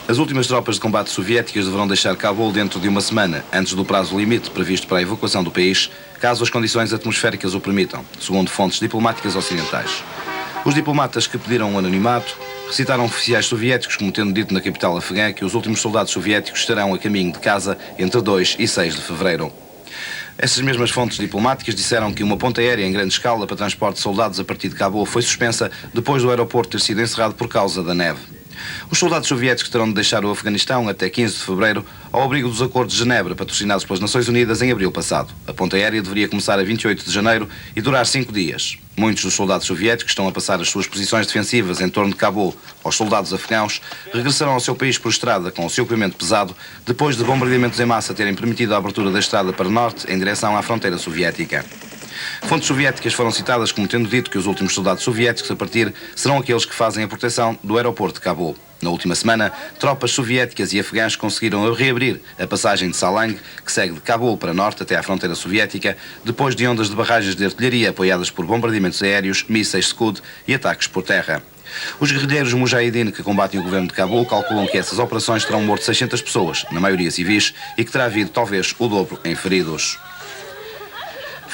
As últimas tropas de combate soviéticas deverão deixar Cabul dentro de uma semana, antes do prazo limite previsto para a evacuação do país, caso as condições atmosféricas o permitam, segundo fontes diplomáticas ocidentais. Os diplomatas que pediram o anonimato recitaram oficiais soviéticos como tendo dito na capital afegã que os últimos soldados soviéticos estarão a caminho de casa entre 2 e 6 de fevereiro. Essas mesmas fontes diplomáticas disseram que uma ponte aérea em grande escala para transporte de soldados a partir de Cabul foi suspensa depois do aeroporto ter sido encerrado por causa da neve. Os soldados soviéticos terão de deixar o Afeganistão até 15 de fevereiro, ao abrigo dos Acordos de Genebra, patrocinados pelas Nações Unidas em abril passado. A ponte aérea deveria começar a 28 de janeiro e durar 5 dias. Muitos dos soldados soviéticos estão a passar as suas posições defensivas em torno de Cabul. Os soldados afegãos regressarão ao seu país por estrada com o seu equipamento pesado, depois de bombardeamentos em massa terem permitido a abertura da estrada para norte em direção à fronteira soviética. Fontes soviéticas foram citadas como tendo dito que os últimos soldados soviéticos a partir serão aqueles que fazem a proteção do aeroporto de Cabul. Na última semana, tropas soviéticas e afegãs conseguiram reabrir a passagem de Salang, que segue de Cabul para norte até à fronteira soviética, depois de ondas de barragens de artilharia apoiadas por bombardeamentos aéreos, mísseis Scud e ataques por terra. Os guerrilheiros Mujahideen que combatem o governo de Cabul calculam que essas operações terão morto 600 pessoas, na maioria civis, e que terá havido talvez o dobro em feridos.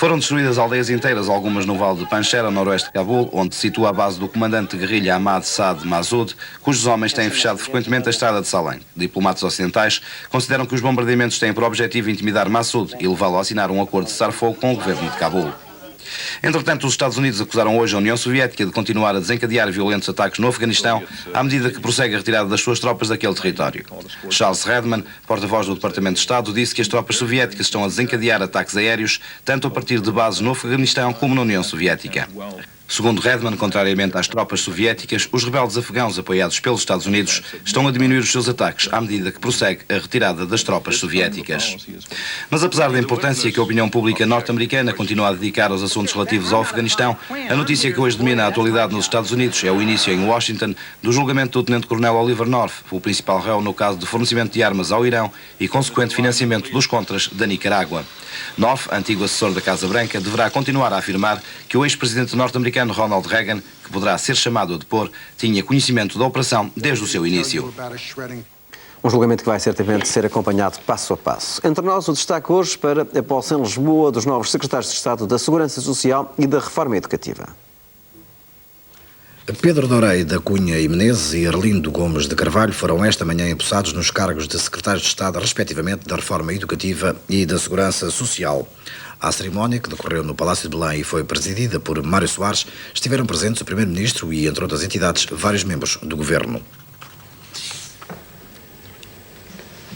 Foram destruídas aldeias inteiras, algumas no vale de Panjshir, a noroeste de Cabul, onde se situa a base do comandante de guerrilha Ahmad Saad Massoud, cujos homens têm fechado frequentemente a estrada de Salam. Diplomatas ocidentais consideram que os bombardeamentos têm por objetivo intimidar Massoud e levá-lo a assinar um acordo de cessar-fogo com o governo de Cabul. Entretanto, os Estados Unidos acusaram hoje a União Soviética de continuar a desencadear violentos ataques no Afeganistão à medida que prossegue a retirada das suas tropas daquele território. Charles Redman, porta-voz do Departamento de Estado, disse que as tropas soviéticas estão a desencadear ataques aéreos tanto a partir de bases no Afeganistão como na União Soviética. Segundo Redman, contrariamente às tropas soviéticas, os rebeldes afegãos apoiados pelos Estados Unidos estão a diminuir os seus ataques à medida que prossegue a retirada das tropas soviéticas. Mas apesar da importância que a opinião pública norte-americana continua a dedicar aos assuntos relativos ao Afeganistão, a notícia que hoje domina a atualidade nos Estados Unidos é o início em Washington do julgamento do tenente-coronel Oliver North, o principal réu no caso de fornecimento de armas ao Irão e consequente financiamento dos contras da Nicarágua. North, antigo assessor da Casa Branca, deverá continuar a afirmar que o ex-presidente norte-americano Ronald Reagan, que poderá ser chamado a depor, tinha conhecimento da operação desde o seu início. Um julgamento que vai certamente ser acompanhado passo a passo. Entre nós, o destaque hoje para a posse em Lisboa dos novos secretários de Estado da Segurança Social e da Reforma Educativa. Pedro Dorei da Cunha e Menezes e Arlindo Gomes de Carvalho foram esta manhã empossados nos cargos de secretários de Estado, respectivamente, da Reforma Educativa e da Segurança Social. À cerimónia, que decorreu no Palácio de Belém e foi presidida por Mário Soares, estiveram presentes o Primeiro-Ministro e, entre outras entidades, vários membros do Governo.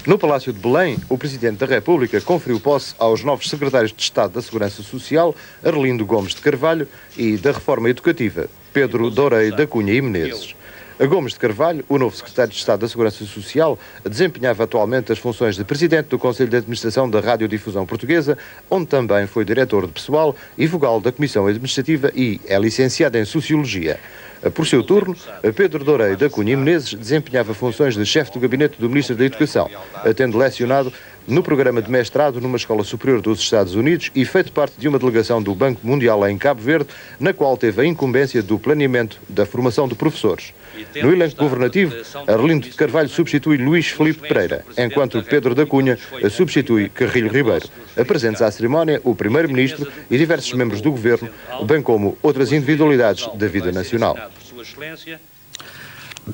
No Palácio de Belém, o Presidente da República conferiu posse aos novos secretários de Estado da Segurança Social, Arlindo Gomes de Carvalho, e da Reforma Educativa, Pedro Dorei da Cunha e Menezes. A Gomes de Carvalho, o novo secretário de Estado da Segurança Social, desempenhava atualmente as funções de Presidente do Conselho de Administração da Radiodifusão Portuguesa, onde também foi diretor de pessoal e vogal da Comissão Administrativa e é licenciado em Sociologia. Por seu turno, Pedro Dorei da Cunha e Menezes desempenhava funções de chefe do gabinete do Ministro da Educação, tendo lecionado no programa de mestrado numa escola superior dos Estados Unidos e feito parte de uma delegação do Banco Mundial em Cabo Verde, na qual teve a incumbência do planeamento da formação de professores. No elenco governativo, Arlindo de Carvalho substitui Luís Filipe Pereira, enquanto Pedro da Cunha substitui Carrilho Ribeiro. Presentes à cerimónia, o Primeiro-Ministro e diversos membros do Governo, bem como outras individualidades da vida nacional.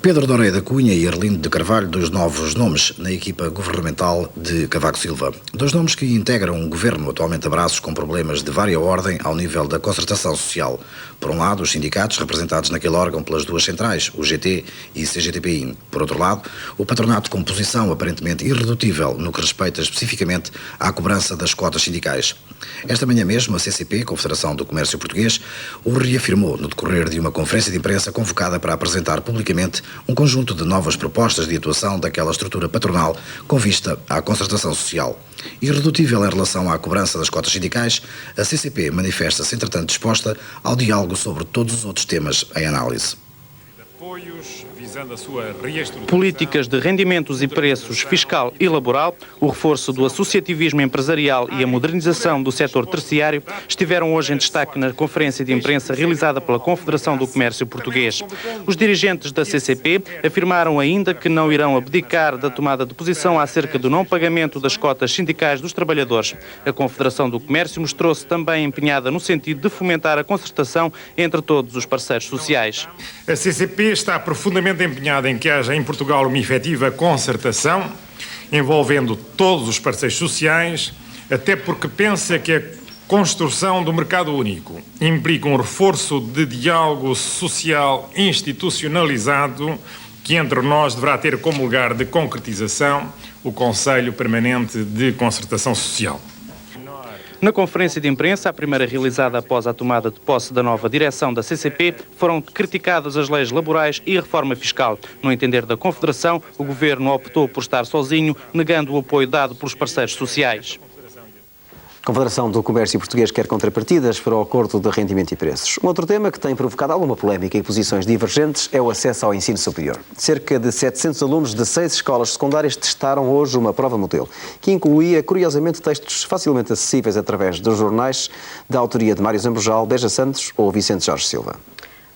Pedro Dorei da Cunha e Arlindo de Carvalho, dos novos nomes na equipa governamental de Cavaco Silva. Dois nomes que integram um governo atualmente a braços com problemas de vária ordem ao nível da concertação social. Por um lado, os sindicatos representados naquele órgão pelas duas centrais, o GT e CGTPI. Por outro lado, o patronato com posição aparentemente irredutível no que respeita especificamente à cobrança das cotas sindicais. Esta manhã mesmo, a CCP, Confederação do Comércio Português, o reafirmou no decorrer de uma conferência de imprensa convocada para apresentar publicamente um conjunto de novas propostas de atuação daquela estrutura patronal com vista à concertação social. Irredutível em relação à cobrança das cotas sindicais, a CCP manifesta-se, entretanto, disposta ao diálogo sobre todos os outros temas em análise. Apoios Políticas de rendimentos e preços fiscal e laboral, o reforço do associativismo empresarial e a modernização do setor terciário estiveram hoje em destaque na conferência de imprensa realizada pela Confederação do Comércio Português. Os dirigentes da CCP afirmaram ainda que não irão abdicar da tomada de posição acerca do não pagamento das cotas sindicais dos trabalhadores. A Confederação do Comércio mostrou-se também empenhada no sentido de fomentar a concertação entre todos os parceiros sociais. A CCP está profundamente empenhada em que haja em Portugal uma efetiva concertação, envolvendo todos os parceiros sociais, até porque pensa que a construção do mercado único implica um reforço de diálogo social institucionalizado que entre nós deverá ter como lugar de concretização o Conselho Permanente de Concertação Social. Na conferência de imprensa, a primeira realizada após a tomada de posse da nova direção da CCP, foram criticadas as leis laborais e a reforma fiscal. No entender da Confederação, o Governo optou por estar sozinho, negando o apoio dado pelos parceiros sociais. A Confederação do Comércio Português quer contrapartidas para o acordo de rendimento e preços. Um outro tema que tem provocado alguma polémica e posições divergentes é o acesso ao ensino superior. Cerca de 700 alunos de 6 escolas secundárias testaram hoje uma prova modelo, que incluía, curiosamente, textos facilmente acessíveis através dos jornais da autoria de Mário Zambojal, Beja Santos ou Vicente Jorge Silva.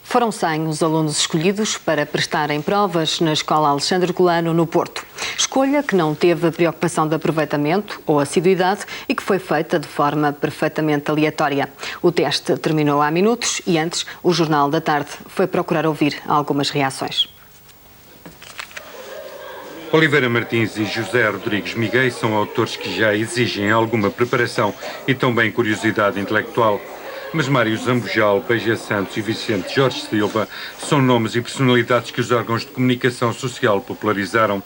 Foram 100 os alunos escolhidos para prestarem provas na Escola Alexandre Colano, no Porto. Escolha que não teve a preocupação de aproveitamento ou assiduidade e que foi feita de forma perfeitamente aleatória. O teste terminou há minutos e antes o Jornal da Tarde foi procurar ouvir algumas reações. Oliveira Martins e José Rodrigues Miguel são autores que já exigem alguma preparação e também curiosidade intelectual. Mas Mário Zambojal, Beja Santos e Vicente Jorge Silva são nomes e personalidades que os órgãos de comunicação social popularizaram.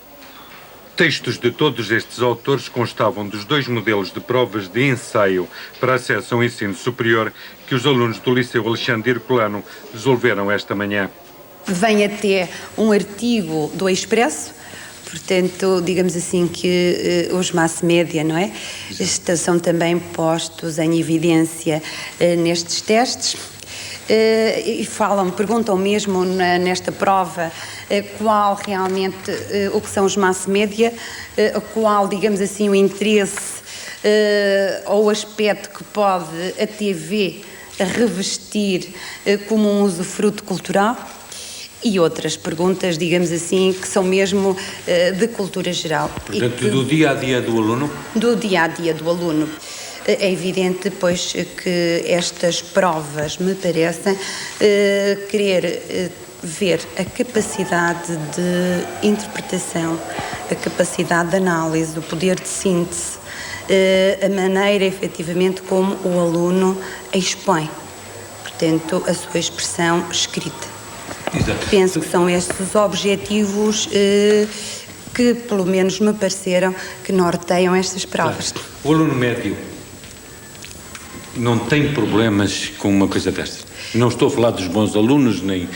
Textos de todos estes autores constavam dos 2 modelos de provas de ensaio para acesso ao ensino superior que os alunos do Liceu Alexandre Herculano resolveram esta manhã. Vem até um artigo do Expresso. Portanto, digamos assim que os mass media, não é? São também postos em evidência nestes testes e perguntam mesmo nesta prova qual realmente, o que são os mass media, qual, digamos assim, o interesse ou o aspecto que pode a TV revestir como um usufruto cultural. E outras perguntas, digamos assim, que são mesmo de cultura geral. Portanto, do dia-a-dia do aluno? Do dia-a-dia do aluno. É evidente, pois, que estas provas me parecem querer ver a capacidade de interpretação, a capacidade de análise, o poder de síntese, a maneira, efetivamente, como o aluno expõe, portanto, a sua expressão escrita. Exato. Penso que são estes os objetivos que, pelo menos, me pareceram que norteiam estas provas. Claro. O aluno médio não tem problemas com uma coisa destas? Não estou a falar dos bons alunos, nem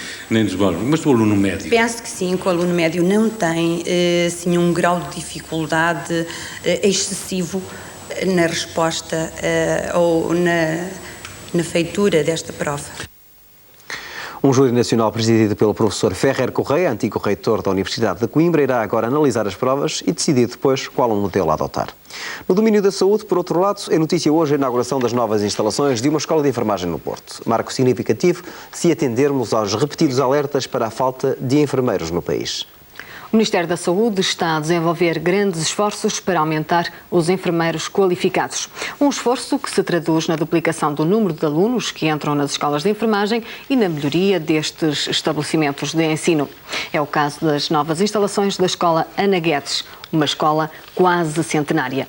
dos bons, mas do aluno médio. Penso que sim, que o aluno médio não tem assim, um grau de dificuldade excessivo na resposta ou na feitura desta prova. Um júri nacional presidido pelo professor Ferrer Correia, antigo reitor da Universidade de Coimbra, irá agora analisar as provas e decidir depois qual o modelo a adotar. No domínio da saúde, por outro lado, é notícia hoje a inauguração das novas instalações de uma escola de enfermagem no Porto. Marco significativo se atendermos aos repetidos alertas para a falta de enfermeiros no país. O Ministério da Saúde está a desenvolver grandes esforços para aumentar os enfermeiros qualificados. Um esforço que se traduz na duplicação do número de alunos que entram nas escolas de enfermagem e na melhoria destes estabelecimentos de ensino. É o caso das novas instalações da Escola Ana Guedes, uma escola quase centenária.